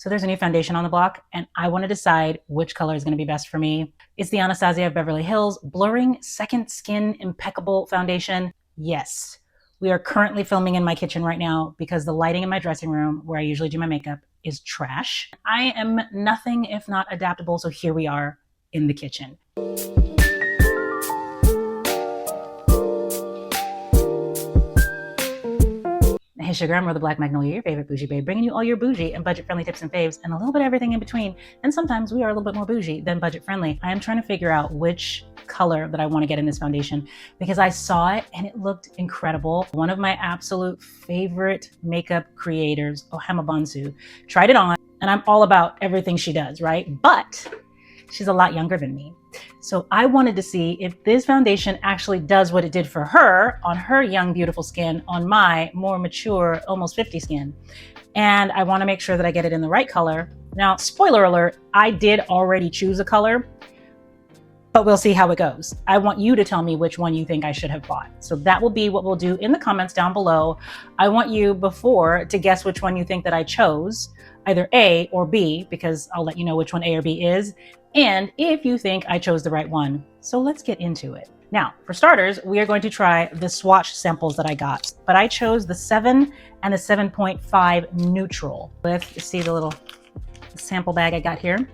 So there's a new foundation on the block, and I want to decide which color is going to be best for me. It's the Anastasia Beverly Hills Blurring Second Skin Impeccable Foundation. Yes, we are currently filming in my kitchen right now because the lighting in my dressing room, where I usually do my makeup, is trash. I am nothing if not adaptable, so here we are in the kitchen. Hey sugar, I'm the Black Magnolia, your favorite bougie babe, bringing you all your bougie and budget-friendly tips and faves, and a little bit of everything in between. And sometimes we are a little bit more bougie than budget-friendly. I am trying to figure out which color that I want to get in this foundation because I saw it and it looked incredible. One of my absolute favorite makeup creators, Ohema Bonsu, tried it on, and I'm all about everything she does, right? But she's a lot younger than me. So I wanted to see if this foundation actually does what it did for her on her young, beautiful skin, on my more mature, almost 50 skin. And I want to make sure that I get it in the right color. Now, spoiler alert, I did already choose a color, but we'll see how it goes. I want you to tell me which one you think I should have bought. So that will be what we'll do in the comments down below. I want you before to guess which one you think that I chose, either A or B, because I'll let you know which one A or B is, and if you think I chose the right one. So let's get into it. Now, for starters, we are going to try the swatch samples that I got, but I chose the 7 and the 7.5 neutral. Let's see the little sample bag I got here.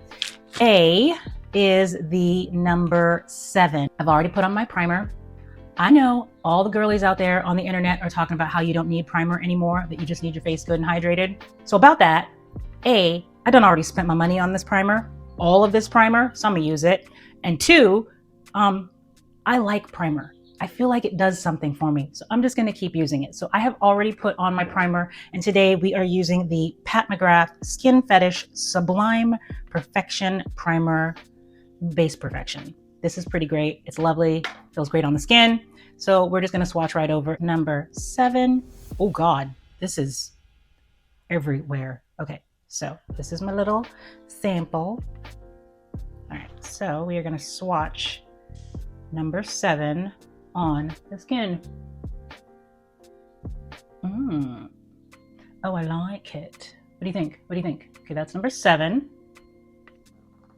A is the number 7. I've already put on my primer. I know all the girlies out there on the internet are talking about how you don't need primer anymore, that you just need your face good and hydrated. So about that, A, I done already spent my money on this primer, all of this primer, so I'm gonna use it. And 2, I like primer. I feel like it does something for me, so I'm just gonna keep using it. So I have already put on my primer, and today we are using the McGrath Skin Fetish Sublime Perfection Primer Base Perfection. This is pretty great. It's lovely, feels great on the skin. So we're just gonna swatch right over number 7. Oh God, this is everywhere. Okay, so this is my little sample. All right, so we are gonna swatch number 7 on the skin. Oh, I like it. What do you think? What do you think? Okay, that's number 7.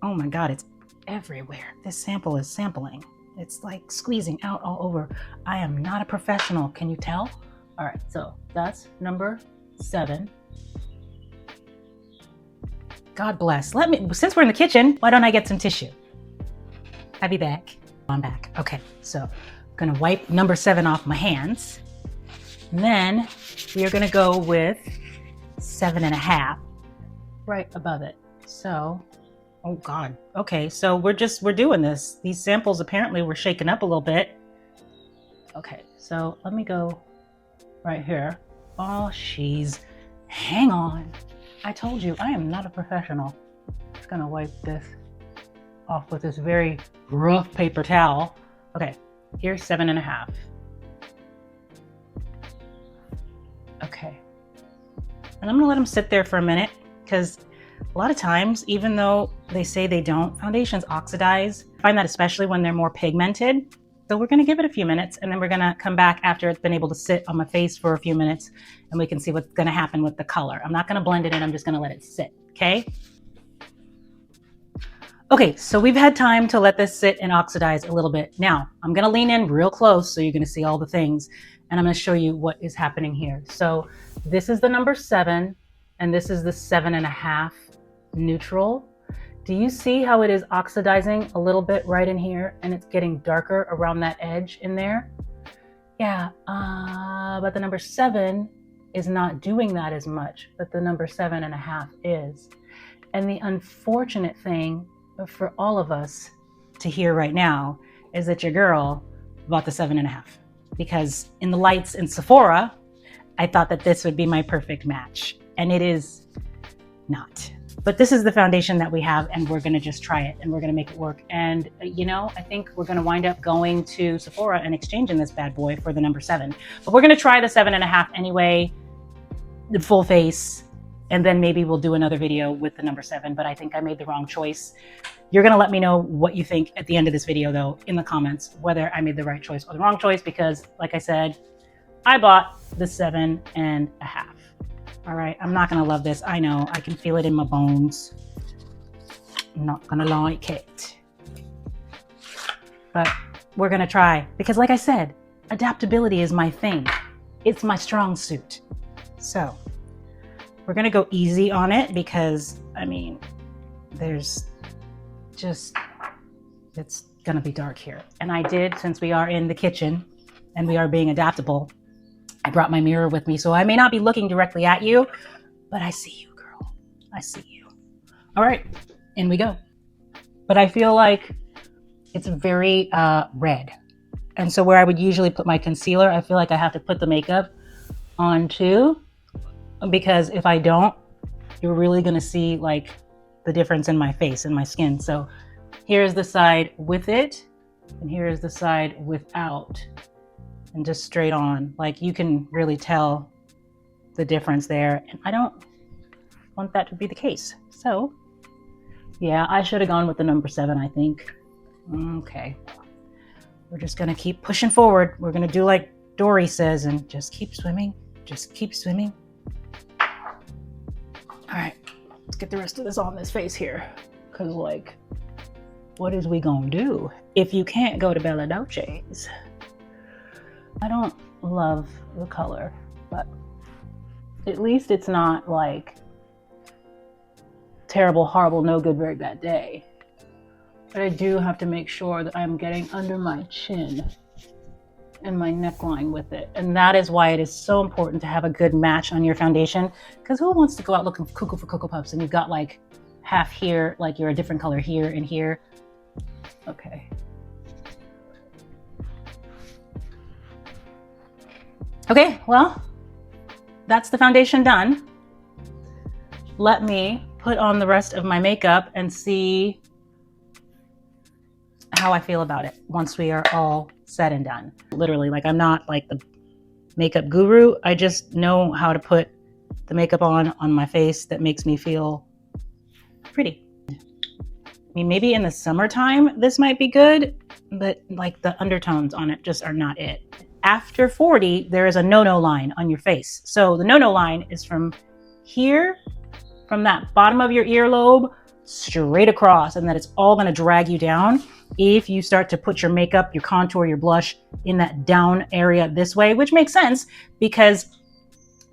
Oh my God, it's everywhere. This sample is sampling. It's like squeezing out all over. I am not a professional, can you tell? All right, so that's number 7. God bless. Let me, since we're in the kitchen, why don't I get some tissue? I'll be back. I'm back. Okay, so I'm gonna wipe number 7 off my hands. And then we are gonna go with 7.5 right above it. So, oh God. Okay, so we're doing this. These samples apparently were shaken up a little bit. Okay, so let me go right here. Oh, hang on. I told you, I am not a professional. Just gonna wipe this off with this very rough paper towel. Okay, here's 7.5. Okay, and I'm gonna let them sit there for a minute because a lot of times, even though they say they don't, foundations oxidize. I find that especially when they're more pigmented. So we're gonna give it a few minutes and then we're gonna come back after it's been able to sit on my face for a few minutes and we can see what's gonna happen with the color. I'm not gonna blend it in, I'm just gonna let it sit, okay? Okay, so we've had time to let this sit and oxidize a little bit. Now, I'm gonna lean in real close so you're gonna see all the things and I'm gonna show you what is happening here. So this is the number 7 and this is the 7.5 neutral. Do you see how it is oxidizing a little bit right in here and it's getting darker around that edge in there? Yeah, but the number 7 is not doing that as much, but the number 7.5 is. And the unfortunate thing for all of us to hear right now is that your girl bought the 7.5 because in the lights in Sephora, I thought that this would be my perfect match and it is not. But this is the foundation that we have and we're gonna just try it and we're gonna make it work. And you know, I think we're gonna wind up going to Sephora and exchanging this bad boy for the number 7. But we're gonna try the 7.5 anyway, the full face, and then maybe we'll do another video with the number 7, but I think I made the wrong choice. You're gonna let me know what you think at the end of this video though, in the comments, whether I made the right choice or the wrong choice, because like I said, I bought the 7.5. All right, I'm not gonna love this. I know, I can feel it in my bones. I'm not gonna like it. But we're gonna try, because like I said, adaptability is my thing. It's my strong suit. So we're gonna go easy on it because, I mean, there's just, it's gonna be dark here. And I did, since we are in the kitchen and we are being adaptable, I brought my mirror with me, so I may not be looking directly at you, but I see you, girl. I see you. All right, in we go. But I feel like it's very red. And so where I would usually put my concealer, I feel like I have to put the makeup on too, because if I don't, you're really gonna see like the difference in my face and my skin. So here's the side with it, and here's the side without. And just straight on, like you can really tell the difference there. And I don't want that to be the case. So yeah, I should have gone with the number 7, I think. Okay. We're just gonna keep pushing forward. We're gonna do like Dory says and just keep swimming. Just keep swimming. All right, let's get the rest of this on this face here. Cause like, what is we gonna do if you can't go to Bella Dolce's? I don't love the color, but at least it's not like terrible, horrible, no good, very bad day. But I do have to make sure that I'm getting under my chin and my neckline with it. And that is why it is so important to have a good match on your foundation, because who wants to go out looking cuckoo for Cocoa Puffs and you've got like half here, like you're a different color here and here. Okay. Okay, well, that's the foundation done. Let me put on the rest of my makeup and see how I feel about it once we are all said and done. Literally, like I'm not like the makeup guru. I just know how to put the makeup on my face that makes me feel pretty. I mean, maybe in the summertime this might be good, but like the undertones on it just are not it. After 40, there is a no-no line on your face. So the no-no line is from here, from that bottom of your earlobe, straight across, and that it's all gonna drag you down if you start to put your makeup, your contour, your blush in that down area this way, which makes sense because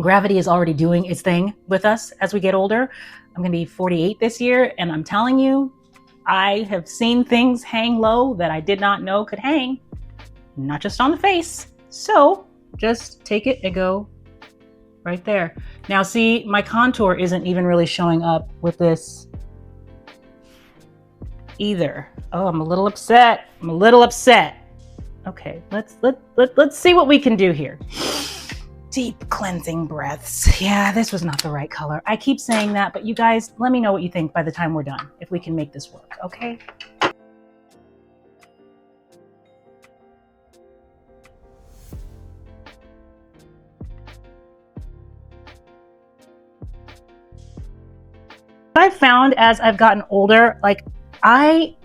gravity is already doing its thing with us as we get older. I'm gonna be 48 this year, and I'm telling you, I have seen things hang low that I did not know could hang, not just on the face. So just take it and go right there. Now see, my contour isn't even really showing up with this either. Oh, I'm a little upset. I'm a little upset. Okay, let's see what we can do here. Deep cleansing breaths. Yeah, this was not the right color. I keep saying that, but you guys, let me know what you think by the time we're done, if we can make this work, okay? What I've found as I've gotten older, like I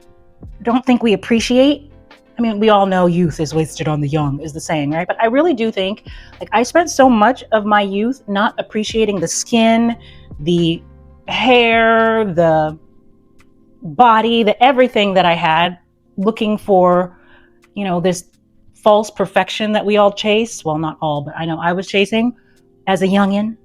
don't think we appreciate, I mean, we all know youth is wasted on the young is the saying, right? But I really do think, like I spent so much of my youth not appreciating the skin, the hair, the body, the everything that I had, looking for, you know, this false perfection that we all chase. Well, not all, but I know I was chasing as a youngin'.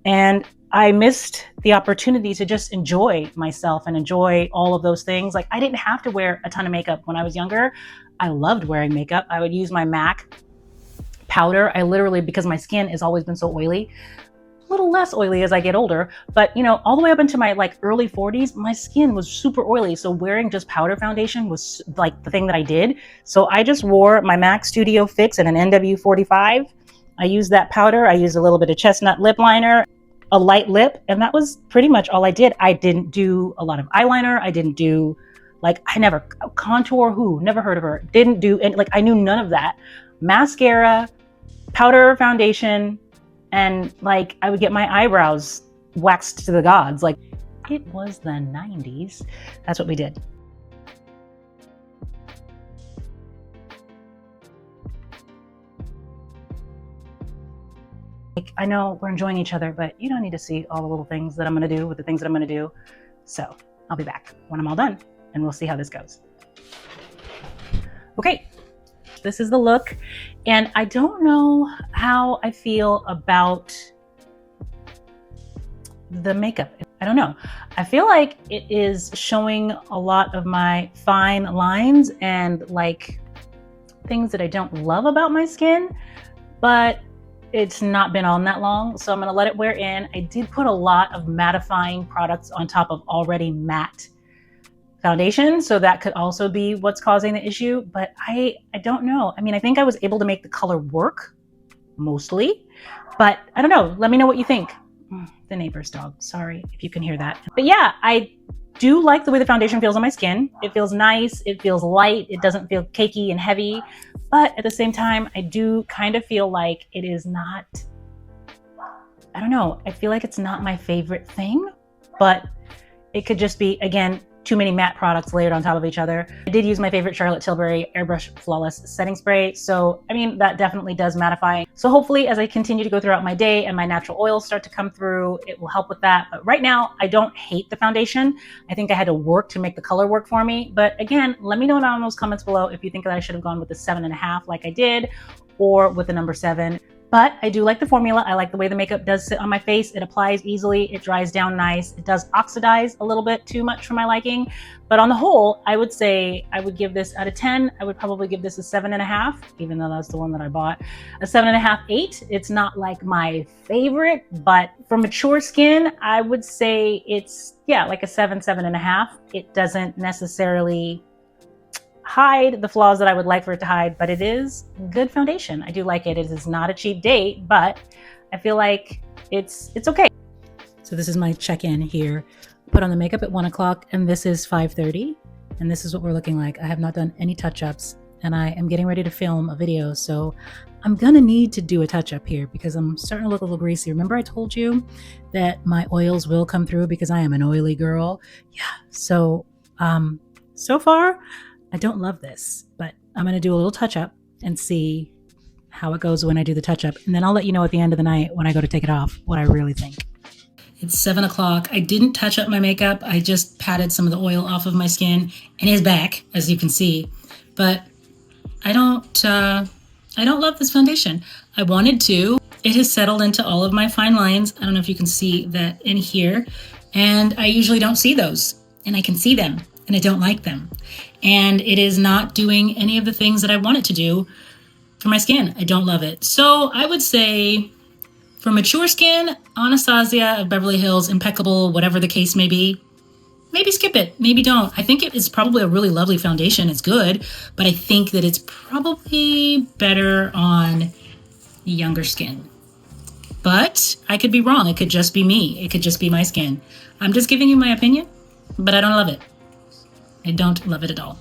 And I missed the opportunity to just enjoy myself and enjoy all of those things. Like I didn't have to wear a ton of makeup when I was younger. I loved wearing makeup. I would use my MAC powder. I literally, because my skin has always been so oily, a little less oily as I get older, but you know, all the way up into my like early 40s, my skin was super oily. So wearing just powder foundation was like the thing that I did. So I just wore my MAC Studio Fix and an NW45. I used that powder. I used a little bit of chestnut lip liner, a light lip, and that was pretty much all I did. I didn't do a lot of eyeliner. I didn't do, like, I never, contour who? Never heard of her. Didn't do, and like, I knew none of that. Mascara, powder foundation, and like, I would get my eyebrows waxed to the gods. Like, it was the 90s. That's what we did. Like, I know we're enjoying each other, but you don't need to see all the little things that I'm gonna do with the things that I'm gonna do. So I'll be back when I'm all done and we'll see how this goes. Okay, this is the look. And I don't know how I feel about the makeup. I don't know. I feel like it is showing a lot of my fine lines and like things that I don't love about my skin, but it's not been on that long, so I'm gonna let it wear in. I did put a lot of mattifying products on top of already matte foundation, so that could also be what's causing the issue, but I don't know. I mean, I think I was able to make the color work, mostly, but I don't know. Let me know what you think. The neighbor's dog, sorry if you can hear that. But yeah, I do like the way the foundation feels on my skin. It feels nice, it feels light, it doesn't feel cakey and heavy, but at the same time, I do kind of feel like it is not, I don't know, I feel like it's not my favorite thing, but it could just be, again, too many matte products layered on top of each other. I did use my favorite Charlotte Tilbury Airbrush Flawless Setting Spray. So, I mean, that definitely does mattify. So hopefully as I continue to go throughout my day and my natural oils start to come through, it will help with that. But right now, I don't hate the foundation. I think I had to work to make the color work for me. But again, let me know down in those comments below if you think that I should have gone with the 7.5 like I did, or with the number 7. But I do like the formula. I like the way the makeup does sit on my face. It applies easily. It dries down nice. It does oxidize a little bit too much for my liking. But on the whole, I would say I would give this out of 10. I would probably give this a 7.5, even though that's the one that I bought. A 7.5, 8. It's not like my favorite, but for mature skin, I would say it's, yeah, like a 7, 7.5. It doesn't necessarily hide the flaws that I would like for it to hide, but it is good foundation. I do like it. It is not a cheap date, but I feel like it's okay. So this is my check-in here. Put on the makeup at 1 o'clock and this is 5:30 and this is what we're looking like. I have not done any touch-ups and I am getting ready to film a video. So I'm gonna need to do a touch-up here because I'm starting to look a little greasy. Remember I told you that my oils will come through because I am an oily girl? Yeah, so far, I don't love this, but I'm going to do a little touch up and see how it goes when I do the touch up. And then I'll let you know at the end of the night when I go to take it off what I really think. It's 7 o'clock. I didn't touch up my makeup. I just patted some of the oil off of my skin and it's back, as you can see. But I don't love this foundation. I wanted to. It has settled into all of my fine lines. I don't know if you can see that in here. And I usually don't see those. And I can see them. And I don't like them. And it is not doing any of the things that I want it to do for my skin. I don't love it. So I would say for mature skin, Anastasia of Beverly Hills, Impeccable, whatever the case may be, maybe skip it, maybe don't. I think it is probably a really lovely foundation. It's good, but I think that it's probably better on younger skin. But I could be wrong. It could just be me. It could just be my skin. I'm just giving you my opinion, but I don't love it. I don't love it at all.